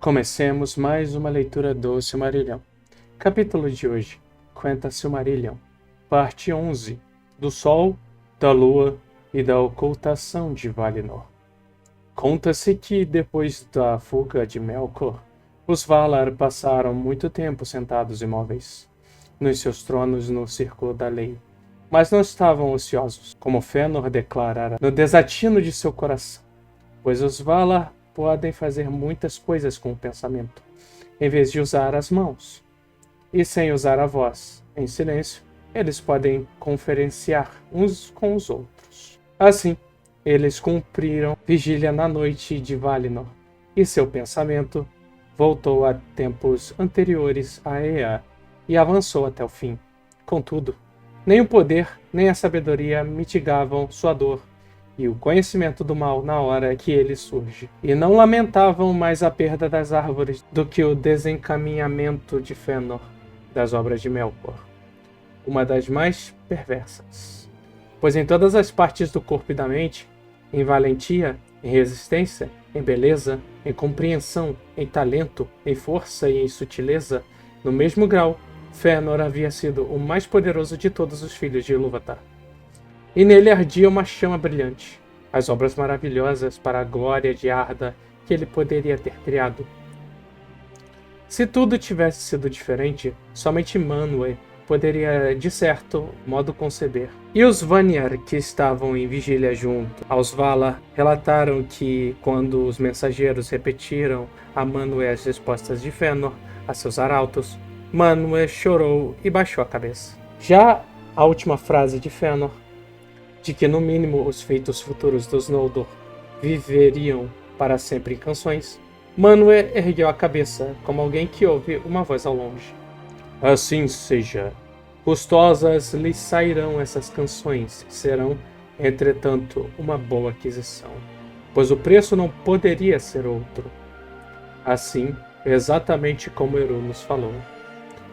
Comecemos mais uma leitura do Silmarillion. Capítulo de hoje: Quenta Silmarillion, parte 11, do Sol, da Lua e da ocultação de Valinor. Conta-se que, depois da fuga de Melkor, os Valar passaram muito tempo sentados imóveis, nos seus tronos no círculo da lei, mas não estavam ociosos, como Fëanor declarara no desatino de seu coração, pois os Valar podem fazer muitas coisas com o pensamento, em vez de usar as mãos. E sem usar a voz, em silêncio, eles podem conferenciar uns com os outros. Assim, eles cumpriram vigília na noite de Valinor, e seu pensamento voltou a tempos anteriores a Ea e avançou até o fim. Contudo, nem o poder nem a sabedoria mitigavam sua dor e o conhecimento do mal na hora que ele surge, e não lamentavam mais a perda das árvores do que o desencaminhamento de Fëanor das obras de Melkor, uma das mais perversas. Pois em todas as partes do corpo e da mente, em valentia, em resistência, em beleza, em compreensão, em talento, em força e em sutileza, no mesmo grau, Fëanor havia sido o mais poderoso de todos os filhos de Ilúvatar. E nele ardia uma chama brilhante, as obras maravilhosas para a glória de Arda que ele poderia ter criado. Se tudo tivesse sido diferente, somente Manwë poderia, de certo modo, conceber. E os Vanyar, que estavam em vigília junto aos Valar, relataram que, quando os mensageiros repetiram a Manwë as respostas de Fëanor a seus arautos, Manwë chorou e baixou a cabeça. Já a última frase de Fëanor, de que no mínimo os feitos futuros dos Noldor viveriam para sempre em canções, Manwë ergueu a cabeça como alguém que ouve uma voz ao longe. Assim seja. Custosas lhes sairão essas canções, serão, entretanto, uma boa aquisição, pois o preço não poderia ser outro. Assim, exatamente como Eru nos falou,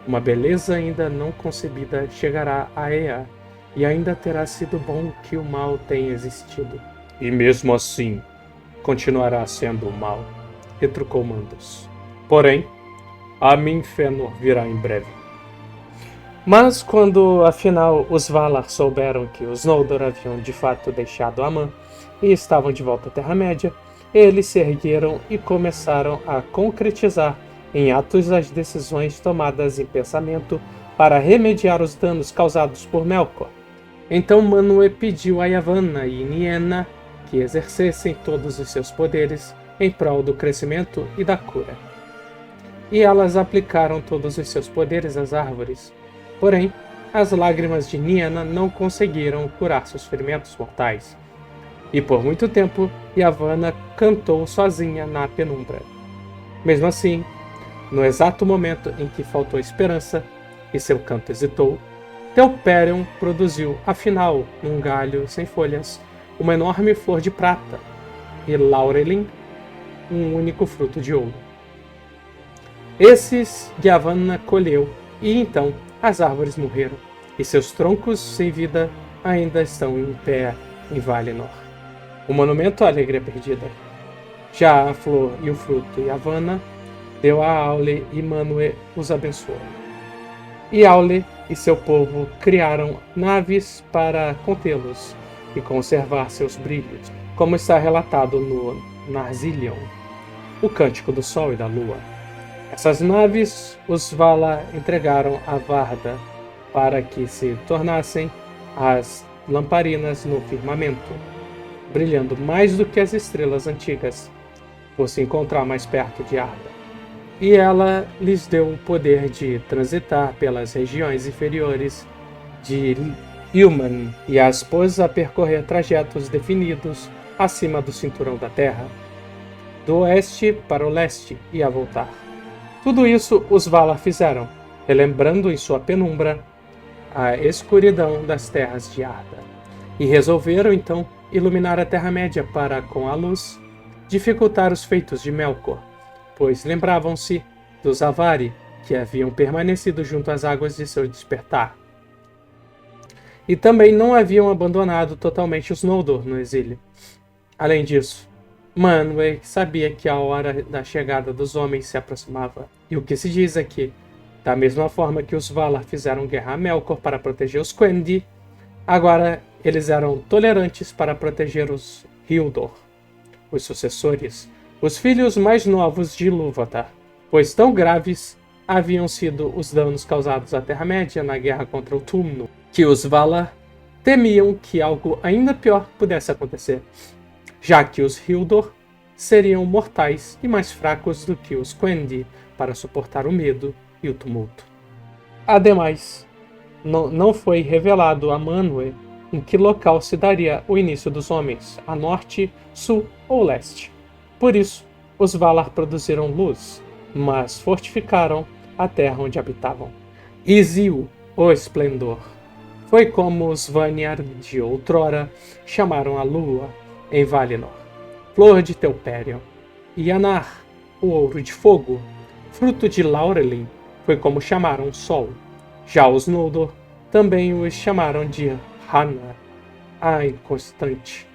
uma beleza ainda não concebida chegará a Ea, e ainda terá sido bom que o mal tenha existido. E mesmo assim, continuará sendo o mal, retrucou Mandos. Porém, a mim Fëanor virá em breve. Mas quando, afinal, os Valar souberam que os Noldor haviam de fato deixado Aman e estavam de volta à Terra-média, eles se ergueram e começaram a concretizar em atos as decisões tomadas em pensamento para remediar os danos causados por Melkor. Então Manwë pediu a Yavanna e Nienna que exercessem todos os seus poderes em prol do crescimento e da cura. E elas aplicaram todos os seus poderes às árvores. Porém, as lágrimas de Nienna não conseguiram curar seus ferimentos mortais. E por muito tempo, Yavanna cantou sozinha na penumbra. Mesmo assim, no exato momento em que faltou esperança e seu canto hesitou, Telperion produziu, afinal, num galho sem folhas, uma enorme flor de prata, e Laurelin, um único fruto de ouro. Esses Yavanna colheu, e então as árvores morreram, e seus troncos sem vida ainda estão em pé em Valinor, o monumento à alegria perdida. Já a flor e o fruto Yavanna deu a Aule, e Manwë os abençoou. E Aule e seu povo criaram naves para contê-los e conservar seus brilhos, como está relatado no Narzillion, o Cântico do Sol e da Lua. Essas naves os Valar entregaram a Varda para que se tornassem as lamparinas no firmamento, brilhando mais do que as estrelas antigas, por se encontrar mais perto de Arda. E ela lhes deu o poder de transitar pelas regiões inferiores de Ilman e as pôs a percorrer trajetos definidos acima do cinturão da terra, do oeste para o leste e a voltar. Tudo isso os Valar fizeram, relembrando em sua penumbra a escuridão das terras de Arda, e resolveram então iluminar a Terra-média para, com a luz, dificultar os feitos de Melkor, pois lembravam-se dos Avari, que haviam permanecido junto às águas de seu despertar. E também não haviam abandonado totalmente os Noldor no exílio. Além disso, Manwë sabia que a hora da chegada dos homens se aproximava. E o que se diz é que, da mesma forma que os Valar fizeram guerra a Melkor para proteger os Quendi, agora eles eram tolerantes para proteger os Hildor, os sucessores, os filhos mais novos de Ilúvatar, pois tão graves haviam sido os danos causados à Terra-média na guerra contra o Túmno, que os Valar temiam que algo ainda pior pudesse acontecer, já que os Hildor seriam mortais e mais fracos do que os Quendi para suportar o medo e o tumulto. Ademais, não foi revelado a Manwë em que local se daria o início dos homens, a norte, sul ou leste. Por isso, os Valar produziram luz, mas fortificaram a terra onde habitavam. Izil, o esplendor, foi como os Vanyar de outrora chamaram a lua em Valinor, flor de Telperion, e Anar, o ouro de fogo, fruto de Laurelin, foi como chamaram o sol. Já os Noldor também os chamaram de Hanar, a inconstante,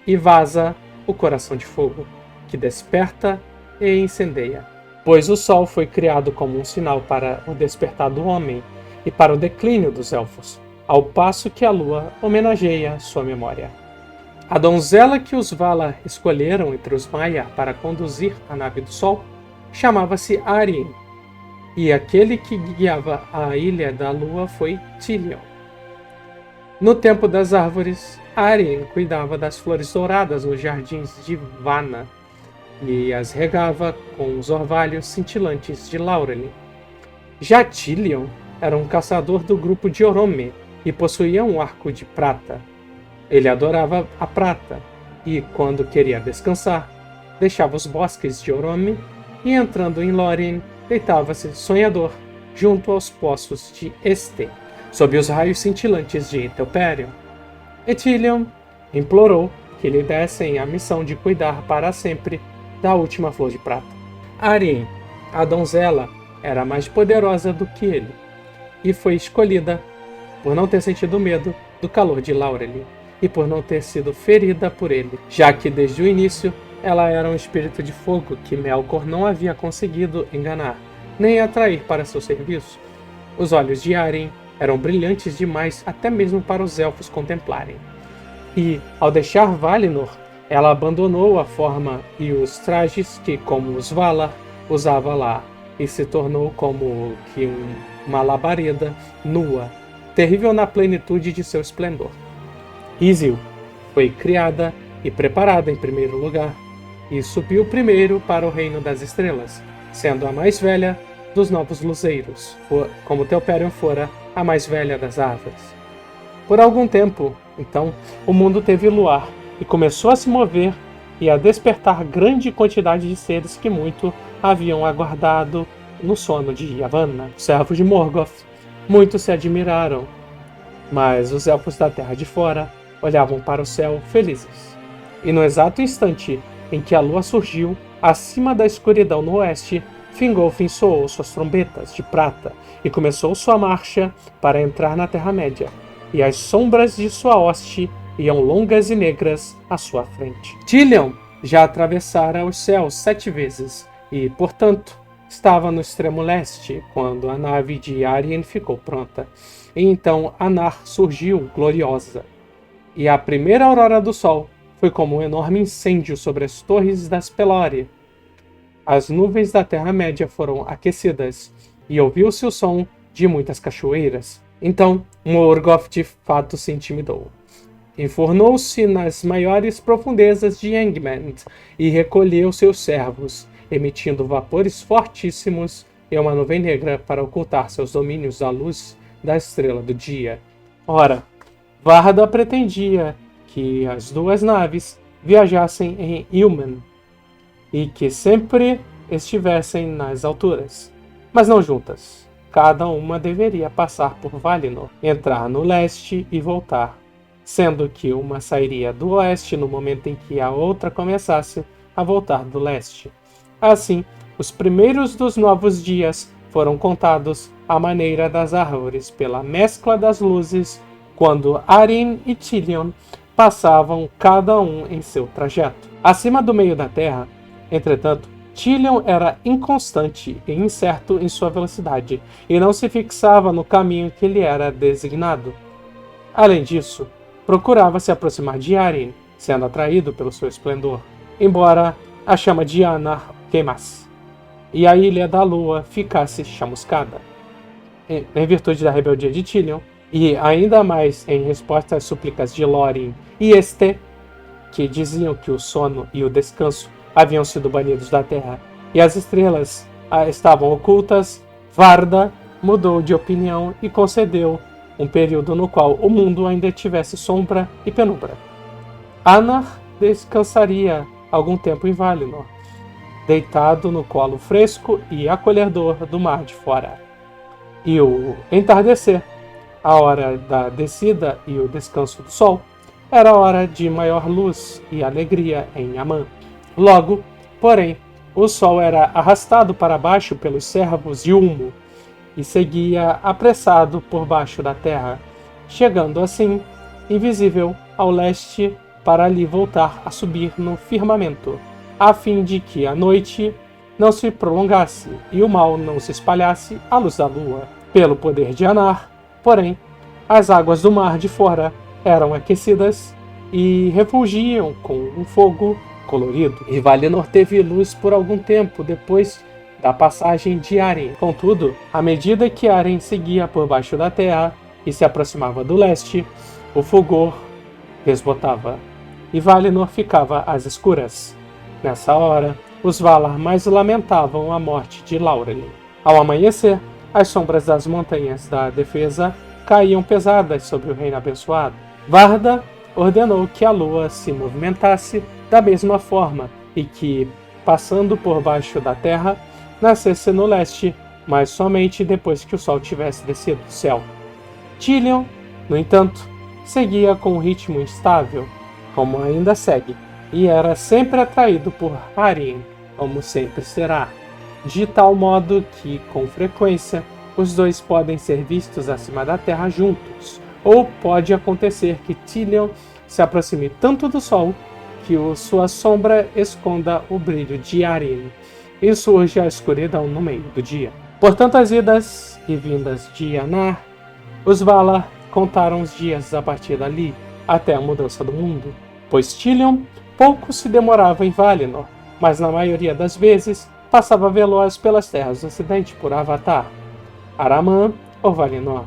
e Vasa, o coração de fogo, que desperta e incendeia. Pois o sol foi criado como um sinal para o despertar do homem e para o declínio dos elfos, ao passo que a lua homenageia sua memória. A donzela que os Valar escolheram entre os Maiar para conduzir a nave do sol chamava-se Arien, e aquele que guiava a Ilha da Lua foi Tilion. No tempo das árvores, Arien cuidava das flores douradas nos jardins de Vana e as regava com os orvalhos cintilantes de Laurelin. Já Tilion era um caçador do grupo de Orome e possuía um arco de prata. Ele adorava a prata e, quando queria descansar, deixava os bosques de Orome e, entrando em Lórien, deitava-se sonhador junto aos poços de Este, sob os raios cintilantes de Telperion. Tilion implorou que lhe dessem a missão de cuidar para sempre da última flor de prata. Arien, a donzela, era mais poderosa do que ele, e foi escolhida por não ter sentido medo do calor de Laurelin e por não ter sido ferida por ele, já que desde o início ela era um espírito de fogo que Melkor não havia conseguido enganar, nem atrair para seu serviço. Os olhos de Arien eram brilhantes demais até mesmo para os elfos contemplarem. E, ao deixar Valinor, ela abandonou a forma e os trajes que, como os Valar, usava lá, e se tornou como que uma labareda nua, terrível na plenitude de seu esplendor. Izil foi criada e preparada em primeiro lugar, e subiu primeiro para o reino das estrelas, sendo a mais velha dos novos luzeiros, como Telperion fora a mais velha das árvores. Por algum tempo, então, o mundo teve luar, e começou a se mover e a despertar grande quantidade de seres que muito haviam aguardado no sono de Yavanna, servos de Morgoth. Muitos se admiraram, mas os elfos da Terra de Fora olhavam para o céu felizes. E no exato instante em que a lua surgiu, acima da escuridão no oeste, Fingolfin soou suas trombetas de prata e começou sua marcha para entrar na Terra-média, e as sombras de sua hoste iam longas e negras à sua frente. Tilion já atravessara os céus 7 vezes e, portanto, estava no extremo leste quando a nave de Arien ficou pronta. E então Anar surgiu gloriosa. E a primeira aurora do sol foi como um enorme incêndio sobre as torres das Pelóri. As nuvens da Terra-média foram aquecidas e ouviu-se o som de muitas cachoeiras. Então Morgoth de fato se intimidou. Enfornou-se nas maiores profundezas de Angmand e recolheu seus servos, emitindo vapores fortíssimos e uma nuvem negra para ocultar seus domínios à luz da estrela do dia. Ora, Varda pretendia que as duas naves viajassem em Ilmen e que sempre estivessem nas alturas, mas não juntas. Cada uma deveria passar por Valinor, entrar no leste e voltar, sendo que uma sairia do oeste no momento em que a outra começasse a voltar do leste. Assim, os primeiros dos novos dias foram contados à maneira das árvores, pela mescla das luzes, quando Arien e Tilion passavam cada um em seu trajeto. Acima do meio da terra, entretanto, Tilion era inconstante e incerto em sua velocidade, e não se fixava no caminho que lhe era designado. Além disso, procurava se aproximar de Arryn, sendo atraído pelo seu esplendor, embora a chama de Anar queimasse, e a Ilha da Lua ficasse chamuscada. Em virtude da rebeldia de Tilion, e ainda mais em resposta às súplicas de Lórien e Este, que diziam que o sono e o descanso haviam sido banidos da terra e as estrelas estavam ocultas, Varda mudou de opinião e concedeu um período no qual o mundo ainda tivesse sombra e penumbra. Anar descansaria algum tempo em Valinor, deitado no colo fresco e acolhedor do mar de fora. E o entardecer, a hora da descida e o descanso do sol, era a hora de maior luz e alegria em Aman. Logo, porém, o sol era arrastado para baixo pelos servos Yulmo e seguia apressado por baixo da terra, chegando assim, invisível, ao leste para ali voltar a subir no firmamento, a fim de que a noite não se prolongasse e o mal não se espalhasse à luz da lua. Pelo poder de Anar, porém, as águas do mar de fora eram aquecidas e refulgiam com um fogo colorido. E Valinor teve luz por algum tempo depois da passagem de Arryn. Contudo, à medida que Arryn seguia por baixo da terra e se aproximava do leste, o fulgor desbotava, e Valinor ficava às escuras. Nessa hora, os Valar mais lamentavam a morte de Laurelin. Ao amanhecer, as sombras das montanhas da defesa caíam pesadas sobre o reino abençoado. Varda ordenou que a lua se movimentasse da mesma forma e que, passando por baixo da terra, nascesse no leste, mas somente depois que o sol tivesse descido do céu. Tilion, no entanto, seguia com um ritmo instável, como ainda segue, e era sempre atraído por Arryn, como sempre será, de tal modo que, com frequência, os dois podem ser vistos acima da terra juntos, ou pode acontecer que Tilion se aproxime tanto do sol que sua sombra esconda o brilho de Arryn, e surge a escuridão no meio do dia. Por tantas idas e vindas de Anar, os Valar contaram os dias a partir dali, até a mudança do mundo, pois Tilion pouco se demorava em Valinor, mas na maioria das vezes passava veloz pelas terras do ocidente por Avatar, Araman ou Valinor,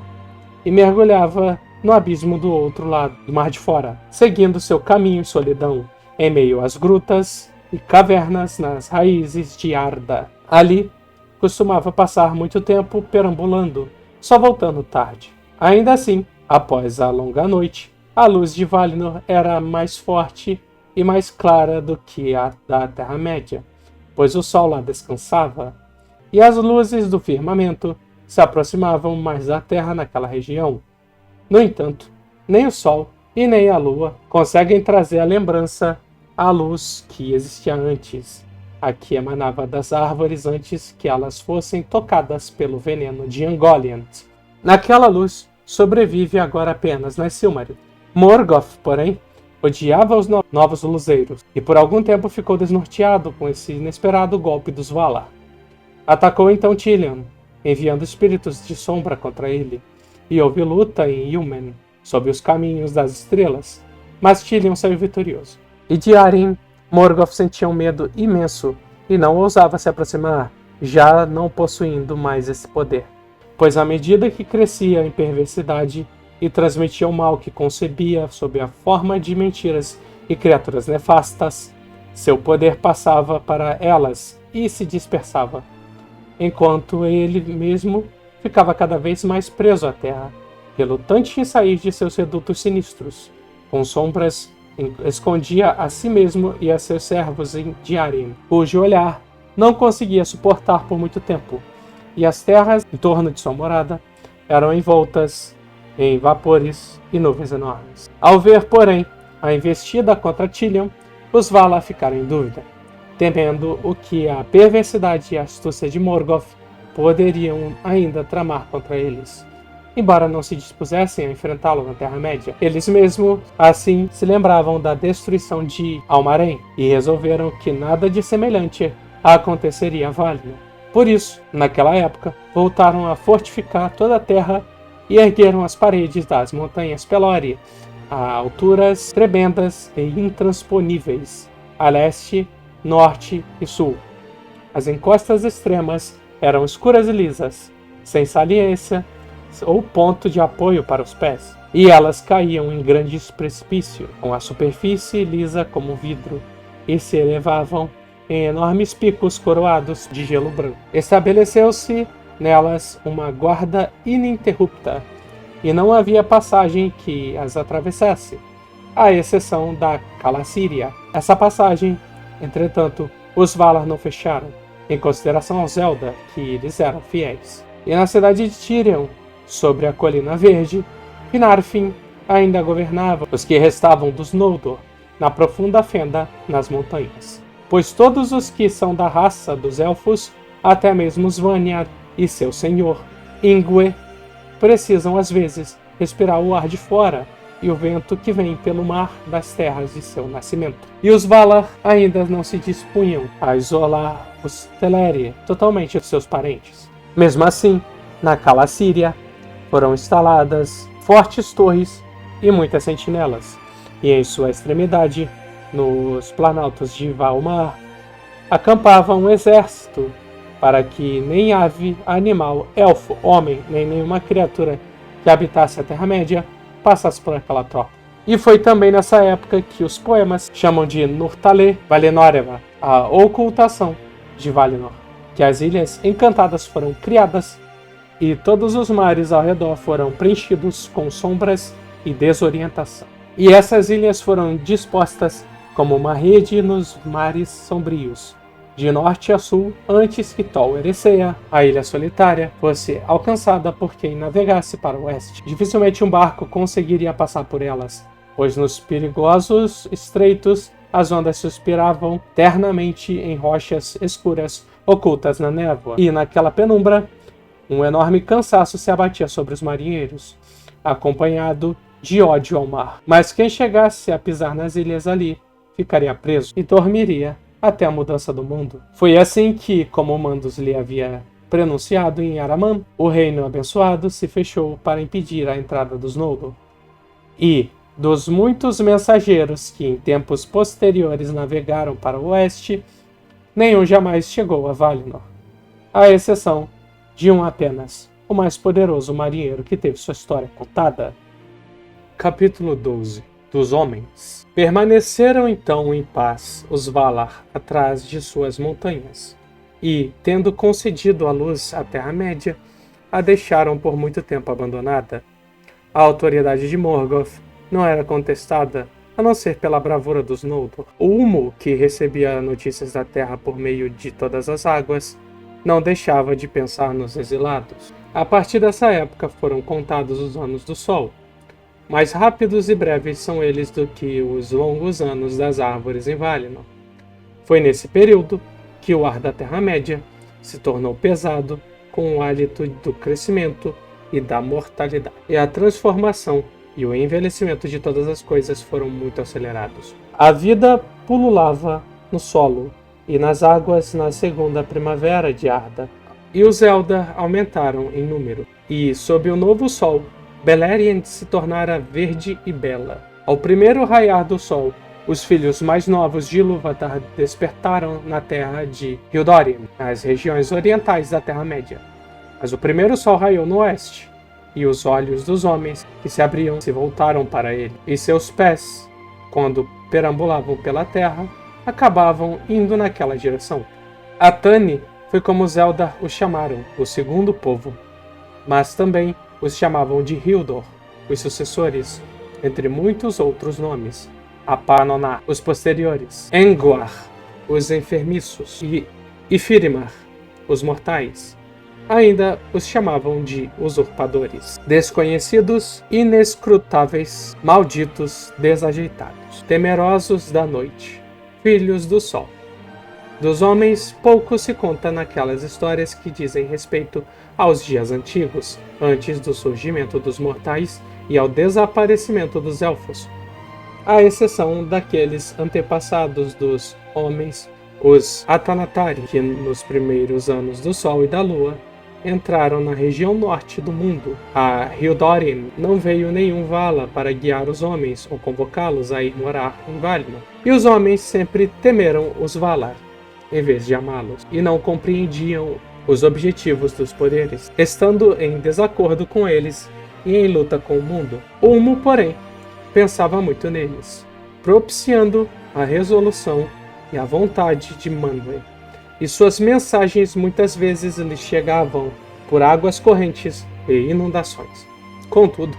e mergulhava no abismo do outro lado do Mar de Fora, seguindo seu caminho em solidão, em meio às grutas e cavernas nas raízes de Arda. Ali, costumava passar muito tempo perambulando, só voltando tarde. Ainda assim, após a longa noite, a luz de Valinor era mais forte e mais clara do que a da Terra-média, pois o sol lá descansava, e as luzes do firmamento se aproximavam mais da Terra naquela região. No entanto, nem o sol e nem a lua conseguem trazer a lembrança à luz que existia antes, a que emanava das árvores antes que elas fossem tocadas pelo veneno de Ungoliant. Naquela luz sobrevive agora apenas Silmaril. Morgoth, porém, odiava os novos luzeiros e por algum tempo ficou desnorteado com esse inesperado golpe dos Valar. Atacou então Tilion, enviando espíritos de sombra contra ele, e houve luta em Ilmen, sob os caminhos das estrelas, mas Tilion saiu vitorioso. E de Arryn, Morgoth sentia um medo imenso e não ousava se aproximar, já não possuindo mais esse poder, pois à medida que crescia em perversidade e transmitia o mal que concebia sob a forma de mentiras e criaturas nefastas, seu poder passava para elas e se dispersava, enquanto ele mesmo ficava cada vez mais preso à terra, relutante em sair de seus redutos sinistros. Com sombras, escondia a si mesmo e a seus servos de Arryn, cujo olhar não conseguia suportar por muito tempo, e as terras em torno de sua morada eram envoltas em vapores e nuvens enormes. Ao ver, porém, a investida contra Tilion, os Valar ficaram em dúvida, temendo o que a perversidade e a astúcia de Morgoth poderiam ainda tramar contra eles. embora não se dispusessem a enfrentá-lo na Terra-média. Eles mesmo, assim, se lembravam da destruição de Almarém e resolveram que nada de semelhante aconteceria a Valinor. Por isso, naquela época, voltaram a fortificar toda a terra e ergueram as paredes das montanhas Pelóri a alturas tremendas e intransponíveis, a leste, norte e sul. As encostas extremas eram escuras e lisas, sem saliência ou ponto de apoio para os pés, e elas caíam em grandes precipícios, com a superfície lisa como vidro, e se elevavam em enormes picos coroados de gelo branco. Estabeleceu-se nelas uma guarda ininterrupta, e não havia passagem que as atravessasse, à exceção da Calacíria. Essa passagem, entretanto, os Valar não fecharam, em consideração aos Eldar, que lhes eram fiéis. E na cidade de Tirion, sobre a Colina Verde, Finarfin ainda governava os que restavam dos Noldor, na profunda fenda nas montanhas. Pois todos os que são da raça dos Elfos, até mesmo os Vanyar e seu senhor, Ingwe, precisam às vezes respirar o ar de fora e o vento que vem pelo mar das terras de seu nascimento. E os Valar ainda não se dispunham a isolar os Teleri totalmente de seus parentes. Mesmo assim, na Calacíria foram instaladas fortes torres e muitas sentinelas, e em sua extremidade, nos planaltos de Valmar, acampava um exército para que nem ave, animal, elfo, homem, nem nenhuma criatura que habitasse a Terra-média passasse por aquela tropa. E foi também nessa época que os poemas chamam de Nurtale Valenoreva, a ocultação de Valinor, que as ilhas encantadas foram criadas e todos os mares ao redor foram preenchidos com sombras e desorientação. E essas ilhas foram dispostas como uma rede nos mares sombrios, de norte a sul, antes que Tol Eressëa, a Ilha Solitária, fosse alcançada por quem navegasse para o oeste. Dificilmente um barco conseguiria passar por elas, pois nos perigosos estreitos as ondas suspiravam ternamente em rochas escuras ocultas na névoa, e naquela penumbra um enorme cansaço se abatia sobre os marinheiros, acompanhado de ódio ao mar. Mas quem chegasse a pisar nas ilhas ali ficaria preso e dormiria até a mudança do mundo. Foi assim que, como Mandos lhe havia pronunciado em Araman, o reino abençoado se fechou para impedir a entrada dos Noldor. E, dos muitos mensageiros que em tempos posteriores navegaram para o oeste, nenhum jamais chegou a Valinor, à exceção de um apenas, o mais poderoso marinheiro que teve sua história contada. Capítulo 12. Dos homens. Permaneceram então em paz os Valar atrás de suas montanhas, e, tendo concedido à luz à Terra-média, a deixaram por muito tempo abandonada. A autoridade de Morgoth não era contestada, a não ser pela bravura dos Noldor. O Ulmo, que recebia notícias da Terra por meio de todas as águas, não deixava de pensar nos exilados. A partir dessa época foram contados os anos do Sol. Mais rápidos e breves são eles do que os longos anos das árvores em Valinor. Foi nesse período que o ar da Terra-média se tornou pesado com o hálito do crescimento e da mortalidade. E a transformação e o envelhecimento de todas as coisas foram muito acelerados. A vida pululava no solo e nas águas na segunda primavera de Arda, e os Eldar aumentaram em número, e sob o novo sol, Beleriand se tornara verde e bela. Ao primeiro raiar do sol, os filhos mais novos de Ilúvatar despertaram na terra de Hildorym, nas regiões orientais da Terra-média. Mas o primeiro sol raiou no oeste, e os olhos dos homens que se abriam se voltaram para ele, e seus pés, quando perambulavam pela terra, acabavam indo naquela direção. Atani foi como os Eldar o chamaram, o segundo povo, mas também os chamavam de Hildor, os sucessores, entre muitos outros nomes. Apanonar, os posteriores. Engwar, os enfermiços. E Ifirimar, os mortais. Ainda os chamavam de usurpadores. Desconhecidos, inescrutáveis, malditos, desajeitados. Temerosos da noite. Filhos do sol. Dos homens, pouco se conta naquelas histórias que dizem respeito aos dias antigos, antes do surgimento dos mortais e ao desaparecimento dos elfos, à exceção daqueles antepassados dos homens, os Atanatari, que nos primeiros anos do Sol e da Lua entraram na região norte do mundo. A Hildorin não veio nenhum Vala para guiar os homens ou convocá-los a ir morar em Valinor. E os homens sempre temeram os Valar, em vez de amá-los, e não compreendiam os objetivos dos poderes, estando em desacordo com eles e em luta com o mundo. Ulmo, porém, pensava muito neles, propiciando a resolução e a vontade de Manwë, e suas mensagens muitas vezes lhes chegavam por águas correntes e inundações. Contudo,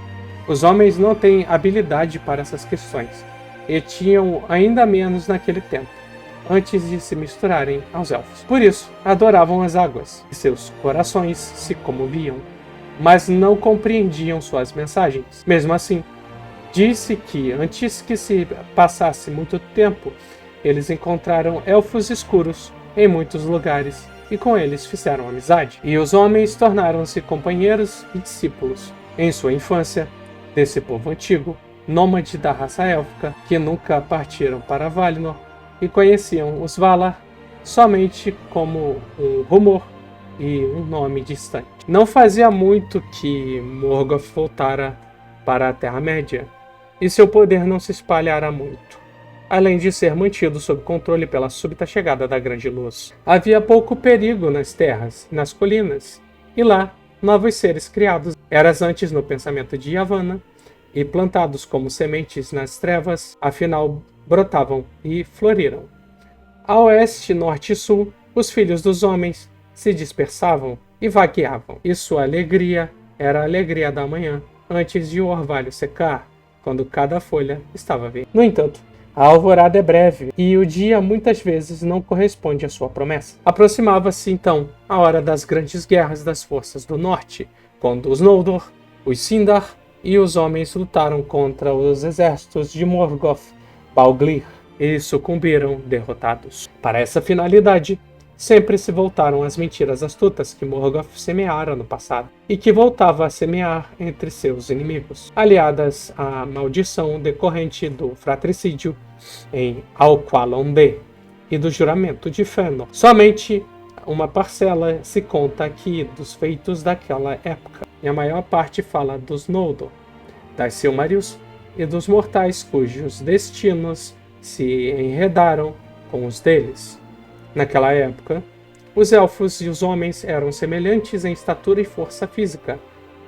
os homens não têm habilidade para essas questões, e tinham ainda menos naquele tempo, antes de se misturarem aos elfos. Por isso, adoravam as águas, e seus corações se comoviam, mas não compreendiam suas mensagens. Mesmo assim, disse que, antes que se passasse muito tempo, eles encontraram elfos escuros em muitos lugares, e com eles fizeram amizade. E os homens tornaram-se companheiros e discípulos, em sua infância, desse povo antigo, nômade da raça élfica, que nunca partiram para Valinor, e conheciam os Valar somente como um rumor e um nome distante. Não fazia muito que Morgoth voltara para a Terra-média, e seu poder não se espalhara muito, além de ser mantido sob controle pela súbita chegada da Grande Luz. Havia pouco perigo nas terras, nas colinas, e lá novos seres criados, eras antes no pensamento de Yavanna, e plantados como sementes nas trevas, afinal brotavam e floriram. A oeste, norte e sul, os filhos dos homens se dispersavam e vagueavam, e sua alegria era a alegria da manhã, antes de o orvalho secar, quando cada folha estava verde. No entanto, a alvorada é breve, e o dia muitas vezes não corresponde à sua promessa. Aproximava-se então a hora das grandes guerras das forças do norte, quando os Noldor, os Sindar e os homens lutaram contra os exércitos de Morgoth, Bauglir, e sucumbiram derrotados. Para essa finalidade, sempre se voltaram às mentiras astutas que Morgoth semeara no passado, e que voltava a semear entre seus inimigos, aliadas à maldição decorrente do fratricídio em Alqualondë e do juramento de Fëanor. Somente uma parcela se conta aqui dos feitos daquela época, e a maior parte fala dos Noldor, das Silmarils e dos mortais cujos destinos se enredaram com os deles. Naquela época, os elfos e os homens eram semelhantes em estatura e força física,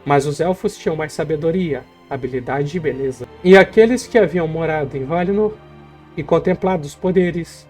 mas os elfos tinham mais sabedoria, habilidade e beleza. E aqueles que haviam morado em Valinor e contemplado os poderes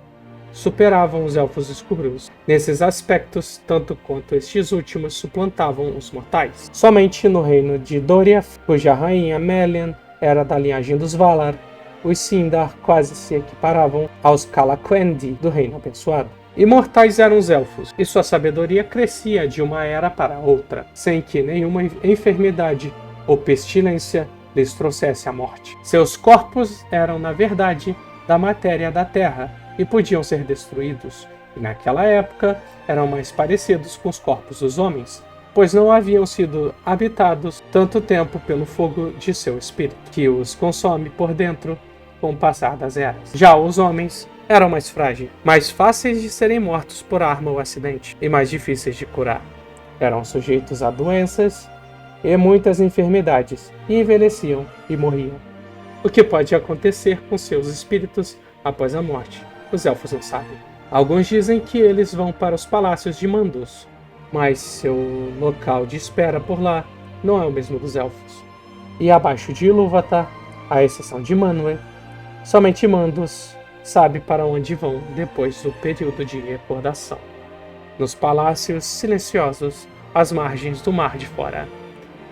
superavam os elfos escuros. Nesses aspectos, tanto quanto estes últimos suplantavam os mortais. Somente no reino de Doriath, cuja rainha Melian era da linhagem dos Valar, os Sindar quase se equiparavam aos Calaquendi do Reino Abençoado. Imortais eram os elfos, e sua sabedoria crescia de uma era para outra, sem que nenhuma enfermidade ou pestilência lhes trouxesse a morte. Seus corpos eram, na verdade, da matéria da terra e podiam ser destruídos, e naquela época eram mais parecidos com os corpos dos homens, pois não haviam sido habitados tanto tempo pelo fogo de seu espírito, que os consome por dentro com o passar das eras. Já os homens eram mais frágeis, mais fáceis de serem mortos por arma ou acidente, e mais difíceis de curar. Eram sujeitos a doenças e muitas enfermidades, e envelheciam e morriam. O que pode acontecer com seus espíritos após a morte, os elfos não sabem. Alguns dizem que eles vão para os palácios de Mandos, mas seu local de espera por lá não é o mesmo dos elfos. E abaixo de Ilúvatar, à exceção de Manwë, somente Mandos sabe para onde vão depois do período de recordação. Nos palácios silenciosos, às margens do Mar de Fora.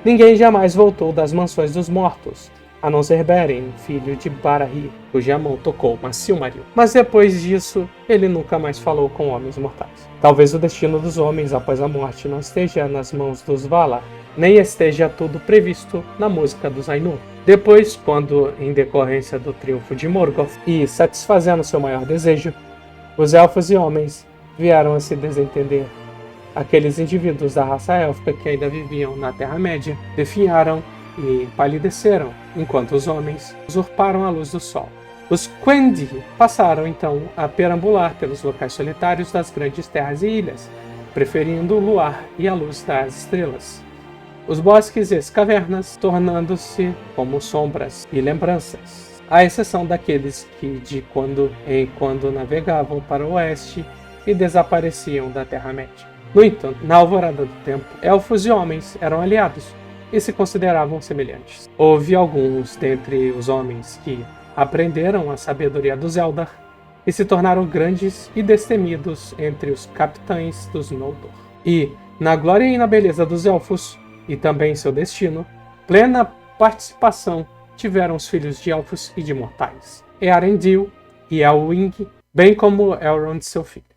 Ninguém jamais voltou das mansões dos mortos, a não ser Beren, filho de Barahir, cuja mão tocou uma Silmaril. Mas depois disso, ele nunca mais falou com homens mortais. Talvez o destino dos homens após a morte não esteja nas mãos dos Valar, nem esteja tudo previsto na música dos Ainur. Depois, quando, em decorrência do triunfo de Morgoth e satisfazendo seu maior desejo, Os elfos e homens vieram a se desentender. Aqueles indivíduos da raça élfica que ainda viviam na Terra-média definharam e empalideceram, enquanto os homens usurparam a luz do sol. Os Quendi passaram então a perambular pelos locais solitários das grandes terras e ilhas, preferindo o luar e a luz das estrelas. Os bosques e as cavernas tornando-se como sombras e lembranças, à exceção daqueles que de quando em quando navegavam para o oeste e desapareciam da Terra-média. No entanto, na alvorada do tempo, elfos e homens eram aliados e se consideravam semelhantes. Houve alguns dentre os homens que aprenderam a sabedoria dos Eldar e se tornaram grandes e destemidos entre os capitães dos Noldor. E, na glória e na beleza dos elfos, e também seu destino, plena participação tiveram os filhos de elfos e de mortais, Earendil e Elwing, bem como Elrond seu filho.